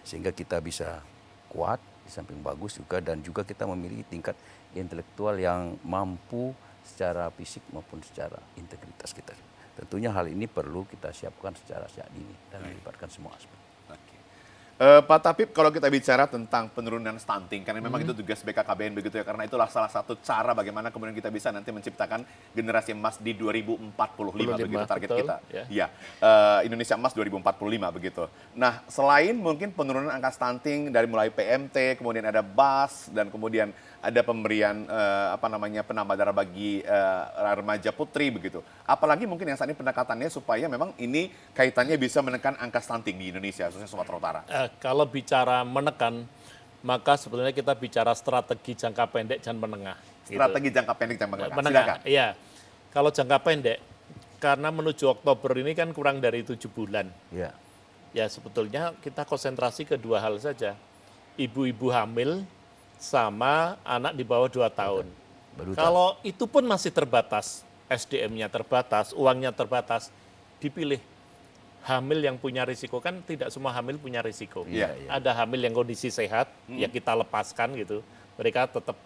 Sehingga kita bisa kuat, di samping bagus juga, dan juga kita memiliki tingkat intelektual yang mampu secara fisik maupun secara integritas kita. Tentunya hal ini perlu kita siapkan secara sejak dini dan melibatkan semua aspek. Pak Tapip, kalau kita bicara tentang penurunan stunting, karena memang itu tugas BKKBN begitu ya, karena itulah salah satu cara bagaimana kemudian kita bisa nanti menciptakan generasi emas di 2045 begitu target betul, kita. ya. Indonesia Emas 2045 begitu. Nah, selain mungkin penurunan angka stunting dari mulai PMT, kemudian ada BAS, dan kemudian ada pemberian penambah darah bagi remaja putri begitu. Apalagi mungkin yang saat ini pendekatannya supaya memang ini kaitannya bisa menekan angka stunting di Indonesia, khususnya Sumatera Utara. Kalau bicara menekan, maka sebetulnya kita bicara strategi jangka pendek dan menengah. Strategi jangka pendek dan menengah. Silakan. Iya. Kalau jangka pendek, karena menuju Oktober ini kan kurang dari 7 bulan. Ya. Ya sebetulnya kita konsentrasi ke dua hal saja. Ibu-ibu hamil sama anak di bawah 2 tahun. Kalau itu pun masih terbatas, SDM-nya terbatas, uangnya terbatas, dipilih hamil yang punya risiko. Kan tidak semua hamil punya risiko. Ada hamil yang kondisi sehat, ya kita lepaskan gitu. Mereka tetap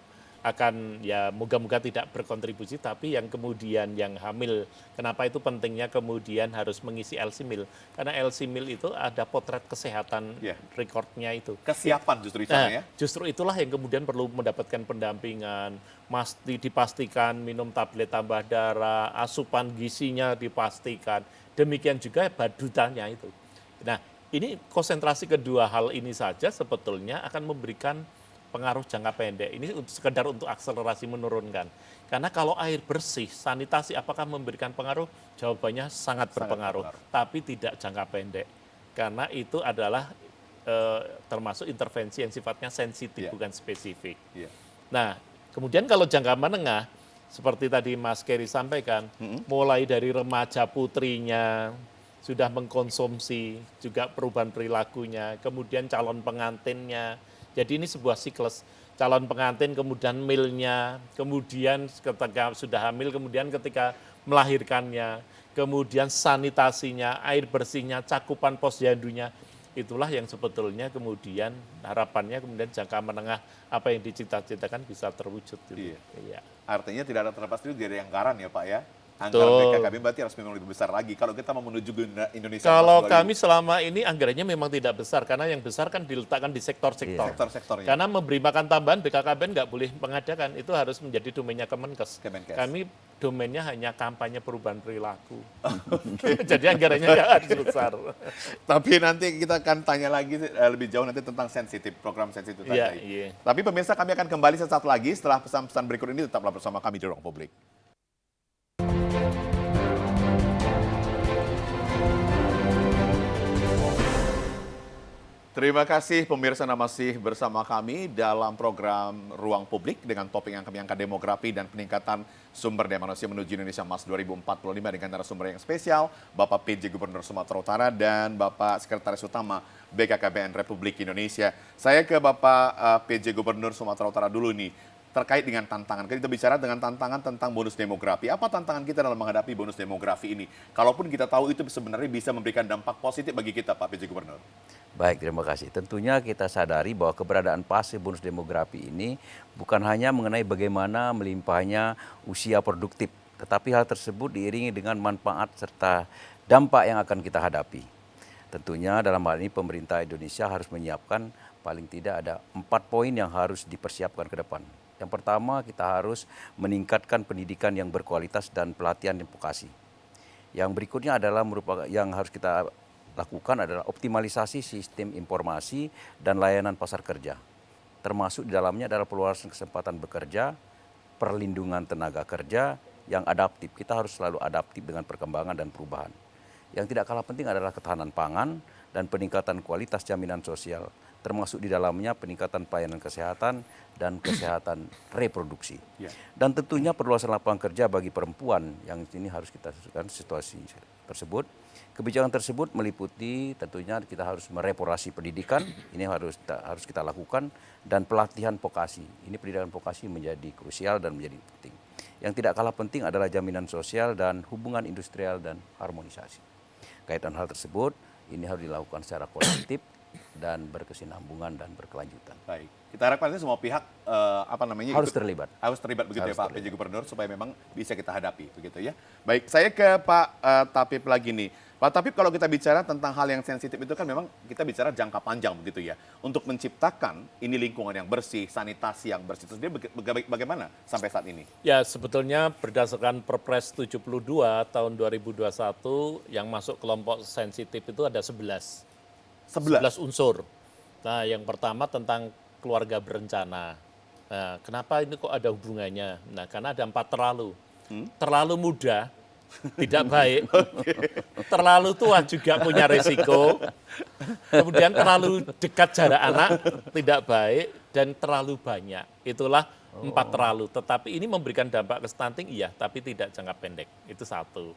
akan ya moga-moga tidak berkontribusi, tapi yang kemudian yang hamil, kenapa itu pentingnya kemudian harus mengisi LC-MIL? Karena LC-MIL itu ada potret kesehatan rekornya itu. Kesiapan justru di sana ya? Justru itulah yang kemudian perlu mendapatkan pendampingan, dipastikan minum tablet tambah darah, asupan gizinya dipastikan, demikian juga badutannya itu. Nah, ini konsentrasi kedua hal ini saja sebetulnya akan memberikan pengaruh jangka pendek. Ini sekedar untuk akselerasi menurunkan. Karena kalau air bersih, sanitasi apakah memberikan pengaruh? Jawabannya sangat berpengaruh, tapi tidak jangka pendek. Karena itu adalah termasuk intervensi yang sifatnya sensitif, bukan spesifik. Nah, kemudian kalau jangka menengah, seperti tadi Mas Keri sampaikan, mulai dari remaja putrinya, sudah mengkonsumsi, juga perubahan perilakunya, kemudian calon pengantinnya. Jadi ini sebuah siklus, calon pengantin, kemudian milnya, kemudian ketika sudah hamil, kemudian ketika melahirkannya, kemudian sanitasinya, air bersihnya, cakupan posyandunya. Itulah yang sebetulnya kemudian harapannya kemudian jangka menengah apa yang dicita-citakan bisa terwujud. Gitu. Iya. Artinya tidak ada terlepas itu dari anggaran ya Pak ya? Anggaran BKKBN berarti harus memang lebih besar lagi kalau kita mau menuju Indonesia. Kalau kami selama ini anggarannya memang tidak besar karena yang besar kan diletakkan di sektor-sektor. Sektor-sektornya. Karena memberi makan tambahan BKKBN nggak boleh mengadakan, itu harus menjadi domainnya Kemenkes. Kami domainnya hanya kampanye perubahan perilaku. Jadi anggarannya nggak harus besar. Tapi nanti kita akan tanya lagi lebih jauh nanti tentang sensitif, program sensitif tadi. Tapi pemirsa, kami akan kembali sesaat lagi setelah pesan-pesan berikut ini. Tetaplah bersama kami di Ruang Publik. Terima kasih pemirsa, masih bersama kami dalam program Ruang Publik dengan topik yang kami angkat, demografi dan peningkatan sumber daya manusia menuju Indonesia Emas 2045 dengan narasumber yang spesial, Bapak PJ Gubernur Sumatera Utara dan Bapak Sekretaris Utama BKKBN Republik Indonesia. Saya ke Bapak PJ Gubernur Sumatera Utara dulu nih, terkait dengan tantangan. Kita bicara dengan tantangan tentang bonus demografi. Apa tantangan kita dalam menghadapi bonus demografi ini? Kalaupun kita tahu itu sebenarnya bisa memberikan dampak positif bagi kita, Pak PJ Gubernur. Baik, terima kasih. Tentunya kita sadari bahwa keberadaan fase bonus demografi ini bukan hanya mengenai bagaimana melimpahnya usia produktif, tetapi hal tersebut diiringi dengan manfaat serta dampak yang akan kita hadapi. Tentunya dalam hal ini pemerintah Indonesia harus menyiapkan paling tidak ada 4 poin yang harus dipersiapkan ke depan. Yang pertama, kita harus meningkatkan pendidikan yang berkualitas dan pelatihan dan vokasi. Yang berikutnya adalah merupakan yang harus kita lakukan adalah optimalisasi sistem informasi dan layanan pasar kerja. Termasuk di dalamnya adalah peluasan kesempatan bekerja, perlindungan tenaga kerja yang adaptif. Kita harus selalu adaptif dengan perkembangan dan perubahan. Yang tidak kalah penting adalah ketahanan pangan dan peningkatan kualitas jaminan sosial, termasuk di dalamnya peningkatan pelayanan kesehatan dan kesehatan reproduksi. Dan tentunya perluasan lapangan kerja bagi perempuan yang ini harus kita sesuaikan situasi tersebut. Kebijakan tersebut meliputi tentunya kita harus mereformasi pendidikan, ini harus kita lakukan, dan pelatihan vokasi. Ini pendidikan vokasi menjadi krusial dan menjadi penting. Yang tidak kalah penting adalah jaminan sosial dan hubungan industrial dan harmonisasi. Kaitan hal tersebut, ini harus dilakukan secara kolektif dan berkesinambungan dan berkelanjutan. Baik, kita harapkan semua pihak harus terlibat. Harus terlibat begitu ya Pak PJ Gubernur supaya memang bisa kita hadapi begitu ya. Baik, saya ke Pak Tapip lagi nih. Pak Tapip, kalau kita bicara tentang hal yang sensitif itu kan memang kita bicara jangka panjang begitu ya. Untuk menciptakan ini lingkungan yang bersih, sanitasi yang bersih, itu sendiri bagaimana sampai saat ini? Ya, sebetulnya berdasarkan Perpres 72 tahun 2021 yang masuk kelompok sensitif itu ada 11 unsur. Nah, yang pertama tentang keluarga berencana. Nah, kenapa ini kok ada hubungannya? Nah, karena ada 4 terlalu. Terlalu muda, tidak baik. Terlalu tua juga punya resiko. Kemudian terlalu dekat jarak anak, tidak baik. Dan terlalu banyak. Itulah 4 terlalu. Tetapi ini memberikan dampak ke stunting, iya, tapi tidak jangka pendek. Itu satu.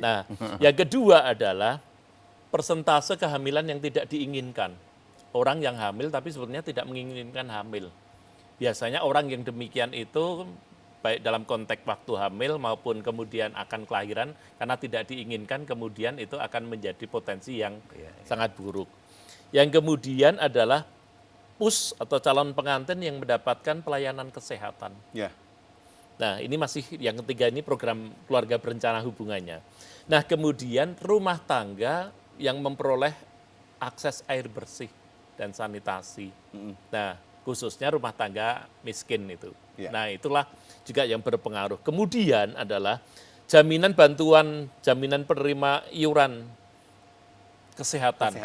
Nah, yang kedua adalah persentase kehamilan yang tidak diinginkan. Orang yang hamil tapi sebetulnya tidak menginginkan hamil. Biasanya orang yang demikian itu baik dalam konteks waktu hamil maupun kemudian akan kelahiran karena tidak diinginkan kemudian itu akan menjadi potensi yang sangat buruk. Yang kemudian adalah PUS atau calon pengantin yang mendapatkan pelayanan kesehatan. Nah, ini masih yang ketiga ini program keluarga berencana hubungannya. Nah, kemudian rumah tangga yang memperoleh akses air bersih dan sanitasi. Nah, khususnya rumah tangga miskin itu. Nah, itulah juga yang berpengaruh. Kemudian adalah jaminan bantuan, jaminan penerima iuran kesehatan.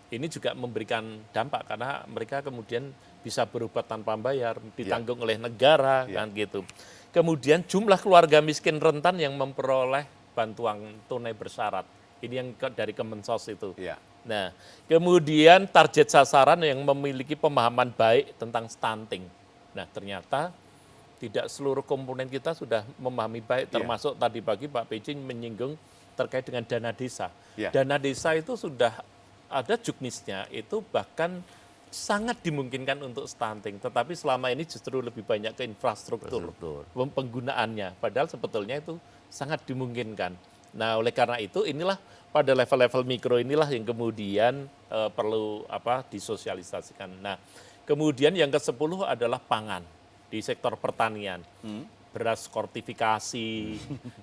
Ini juga memberikan dampak karena mereka kemudian bisa berobat tanpa bayar, ditanggung oleh negara, kan gitu. Kemudian jumlah keluarga miskin rentan yang memperoleh bantuan tunai bersyarat. Ini yang dari Kemensos itu. Nah, kemudian target sasaran yang memiliki pemahaman baik tentang stunting. Nah, ternyata tidak seluruh komponen kita sudah memahami baik, termasuk tadi pagi Pak PJ menyinggung terkait dengan dana desa. Dana desa itu sudah ada juknisnya, itu bahkan sangat dimungkinkan untuk stunting. Tetapi selama ini justru lebih banyak ke infrastruktur penggunaannya. Padahal sebetulnya itu sangat dimungkinkan. Nah, oleh karena itu inilah pada level-level mikro inilah yang kemudian perlu disosialisasikan. Nah, kemudian yang ke-10 adalah pangan di sektor pertanian. Beras kortifikasi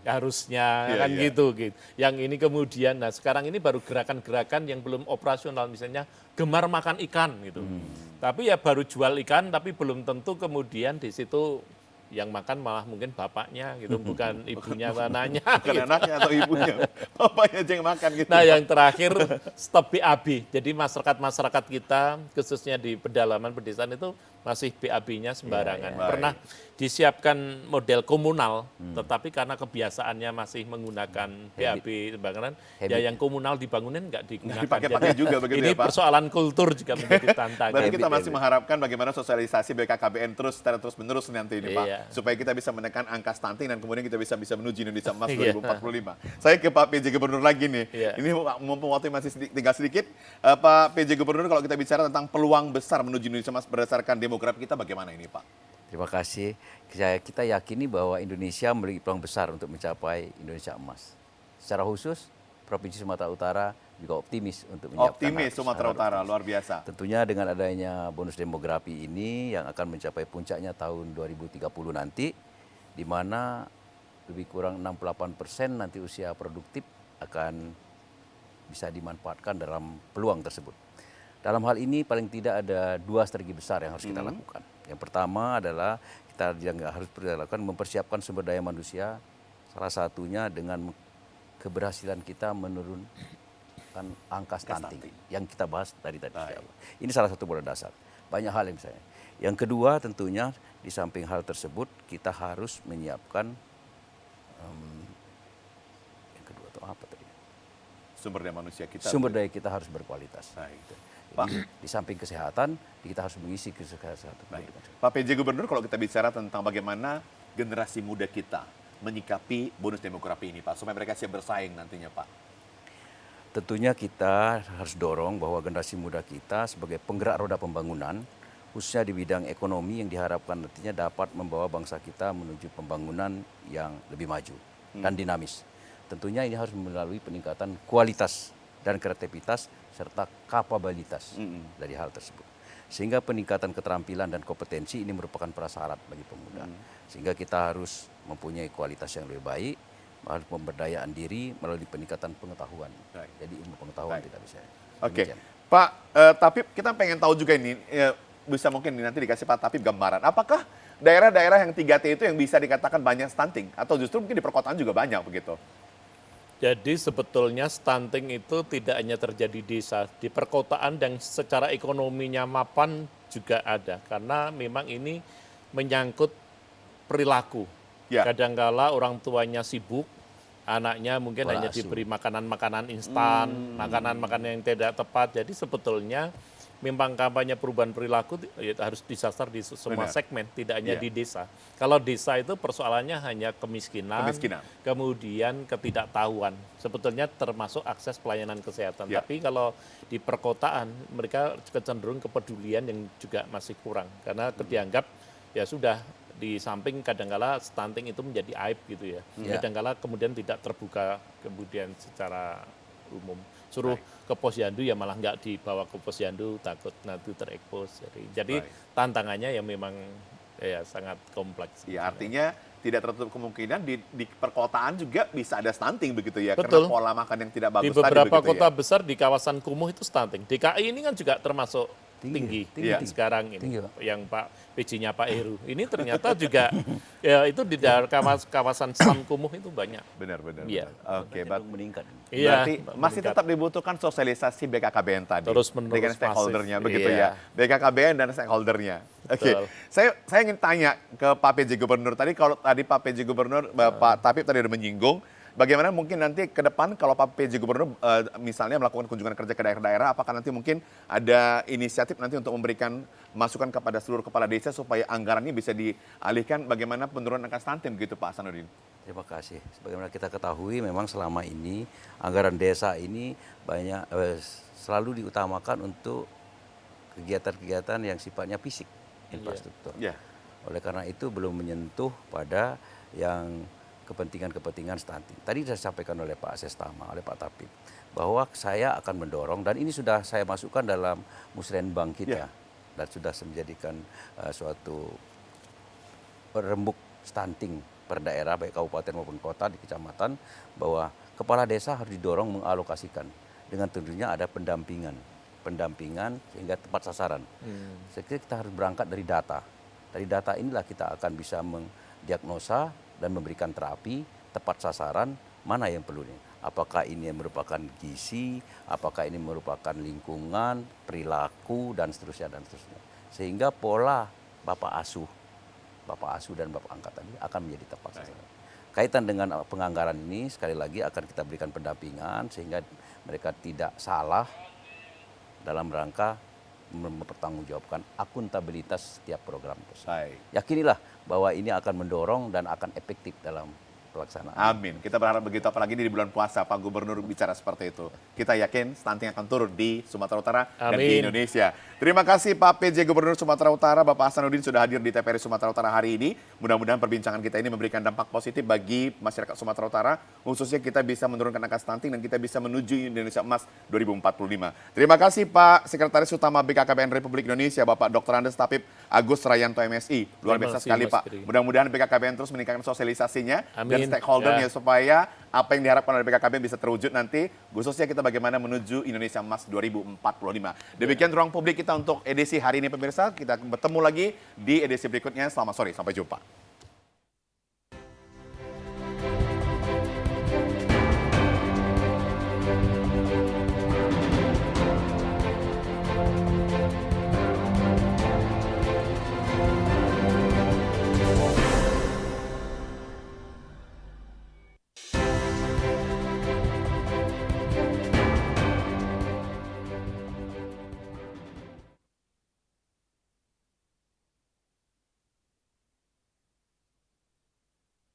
harusnya kan gitu. Yang ini kemudian, nah sekarang ini baru gerakan-gerakan yang belum operasional, misalnya gemar makan ikan gitu. Tapi ya baru jual ikan, tapi belum tentu kemudian di situ yang makan malah mungkin bapaknya gitu, bukan ibunya anaknya. Bukan gitu. Anaknya atau ibunya, bapaknya aja yang makan gitu. Nah, yang terakhir stop BAB. Jadi masyarakat kita khususnya di pedalaman pedesaan itu masih BAB-nya sembarangan. Pernah disiapkan model komunal, tetapi karena kebiasaannya masih menggunakan BAB sembarangan, ya yang komunal dibangunin nggak digunakan. Dipakai-pakai juga begitu ini ya Pak? Persoalan kultur juga menjadi tantangan. Berarti kita masih mengharapkan bagaimana sosialisasi BKKBN secara terus-menerus nanti ini Pak. supaya kita bisa menekan angka stunting dan kemudian kita bisa menuju Indonesia Emas Iya. 2045. Saya ke Pak PJ Gubernur lagi nih. Iya. Ini mumpung waktu masih tinggal sedikit, Pak PJ Gubernur, kalau kita bicara tentang peluang besar menuju Indonesia Emas berdasarkan demografi kita, bagaimana ini Pak? Terima kasih. Kita yakini bahwa Indonesia memiliki peluang besar untuk mencapai Indonesia Emas. Secara khusus, Provinsi Sumatera Utara juga optimis untuk menyiapkan Optimis Sumatera Utara, luar biasa. Tentunya dengan adanya bonus demografi ini yang akan mencapai puncaknya tahun 2030 nanti, di mana lebih kurang 68% nanti usia produktif akan bisa dimanfaatkan dalam peluang tersebut. Dalam hal ini paling tidak ada dua strategi besar yang harus kita lakukan. Yang pertama adalah kita yang harus lakukan mempersiapkan sumber daya manusia, salah satunya dengan keberhasilan kita menurunkan angka stunting yang kita bahas tadi. Ini salah satu modal dasar. Banyak hal yang misalnya. Yang kedua tentunya di samping hal tersebut kita harus menyiapkan yang kedua itu apa tadi? Sumber daya manusia kita. Sumber daya kita harus berkualitas. Pak. Jadi, di samping kesehatan kita harus mengisi kesehatan. Pak PJ Gubernur, kalau kita bicara tentang bagaimana generasi muda kita menyikapi bonus demografi ini Pak, supaya mereka siap bersaing nantinya Pak. Tentunya kita harus dorong bahwa generasi muda kita sebagai penggerak roda pembangunan, khususnya di bidang ekonomi yang diharapkan nantinya dapat membawa bangsa kita menuju pembangunan yang lebih maju dan dinamis. Tentunya ini harus melalui peningkatan kualitas dan kreativitas serta kapabilitas dari hal tersebut. Sehingga peningkatan keterampilan dan kompetensi ini merupakan prasyarat bagi pemuda. Sehingga kita harus mempunyai kualitas yang lebih baik, harus pemberdayaan diri melalui peningkatan pengetahuan. Jadi ilmu pengetahuan tidak bisa. Oke, Pak Tapip, kita pengen tahu juga ini, bisa mungkin nanti dikasih Pak Tapip gambaran. Apakah daerah-daerah yang 3T itu yang bisa dikatakan banyak stunting? Atau justru mungkin di perkotaan juga banyak begitu? Jadi sebetulnya stunting itu tidak hanya terjadi di desa, di perkotaan dan secara ekonominya mapan juga ada. Karena memang ini menyangkut perilaku. Ya. Kadangkala orang tuanya sibuk, anaknya mungkin Pola hanya asuh. diberi makanan-makanan instan, makanan-makanan yang tidak tepat. Jadi sebetulnya memang kampanye perubahan perilaku harus disasar di semua Benar. segmen, tidak hanya Iya. di desa. Kalau desa itu persoalannya hanya kemiskinan, kemudian ketidaktahuan. Sebetulnya termasuk akses pelayanan kesehatan. Ya. Tapi kalau di perkotaan mereka kecenderung kepedulian yang juga masih kurang karena dianggap ya sudah di samping kadangkala stunting itu menjadi aib gitu ya. Kadangkala kemudian tidak terbuka kemudian secara umum. Suruh ke posyandu ya malah nggak dibawa ke posyandu, takut nanti terekspos. Jadi tantangannya yang memang ya sangat kompleks. Ya, artinya tidak tertutup kemungkinan di perkotaan juga bisa ada stunting begitu ya, Betul. karena pola makan yang tidak bagus Di beberapa tadi, kota besar di kawasan kumuh itu stunting. DKI ini kan juga termasuk tinggi Iya. sekarang ini. Tinggi, Pak. Yang Pak PJ-nya Pak Heru. Ini ternyata juga ya itu di daerah kawasan slum kumuh itu banyak. Benar. Iya. Oke, meningkat. berarti masih meningkat. tetap dibutuhkan sosialisasi BKKBN tadi. Terus-menerus dengan stakeholdernya masif. begitu Iya. ya. BKKBN dan stakeholdernya. Oke. Betul. Saya ingin tanya ke Pak PJ Gubernur tadi, kalau tadi Pak PJ Gubernur Bapak Tapip tadi udah menyinggung bagaimana mungkin nanti ke depan kalau Pak PJ Gubernur misalnya melakukan kunjungan kerja ke daerah-daerah, apakah nanti mungkin ada inisiatif nanti untuk memberikan masukan kepada seluruh kepala desa supaya anggarannya bisa dialihkan bagaimana penurunan angka stunting gitu Pak Hasanuddin? Terima kasih. Sebagaimana kita ketahui memang selama ini anggaran desa ini banyak selalu diutamakan untuk kegiatan-kegiatan yang sifatnya fisik, infrastruktur. Ya. Oleh karena itu belum menyentuh pada yang kepentingan-kepentingan stunting. Tadi sudah disampaikan oleh Pak Sestama, oleh Pak Tapip, bahwa saya akan mendorong dan ini sudah saya masukkan dalam musrenbang kita dan sudah menjadikan suatu rembuk stunting per daerah baik kabupaten maupun kota di kecamatan, bahwa kepala desa harus didorong mengalokasikan dengan tentunya ada pendampingan sehingga tepat sasaran. Saya kira kita harus berangkat dari data. Dari data inilah kita akan bisa mendiagnosa dan memberikan terapi tepat sasaran mana yang perlu. Apakah ini merupakan gizi, apakah ini merupakan lingkungan, perilaku, dan seterusnya. Sehingga pola Bapak asuh dan Bapak angkat tadi akan menjadi tepat sasaran. Kaitan dengan penganggaran ini, sekali lagi akan kita berikan pendampingan sehingga mereka tidak salah dalam rangka mempertanggungjawabkan akuntabilitas setiap program tersebut. Baik. Yakinilah bahwa ini akan mendorong dan akan efektif dalam pelaksanaan. Amin. Kita berharap begitu, apalagi di bulan puasa Pak Gubernur bicara seperti itu. Kita yakin stunting akan turun di Sumatera Utara dan di Amin. Indonesia. Terima kasih Pak PJ Gubernur Sumatera Utara, Bapak Hasanuddin sudah hadir di TVRI Sumatera Utara hari ini. Mudah-mudahan perbincangan kita ini memberikan dampak positif bagi masyarakat Sumatera Utara, khususnya kita bisa menurunkan angka stunting dan kita bisa menuju Indonesia Emas 2045. Terima kasih Pak Sekretaris Utama BKKBN Republik Indonesia, Bapak Dr. Andes Tapip Agus Rayanto MSI. Luar Terima biasa kasih, sekali Mas Pak. Kri. Mudah-mudahan BKKBN terus meningkatkan sosialisasinya dan Amin. stakeholdernya Ya. supaya apa yang diharapkan oleh BKKBN bisa terwujud nanti, khususnya kita bagaimana menuju Indonesia Emas 2045. Demikian ruang publik kita untuk edisi hari ini pemirsa. Kita bertemu lagi di edisi berikutnya. Selamat sore, sampai jumpa.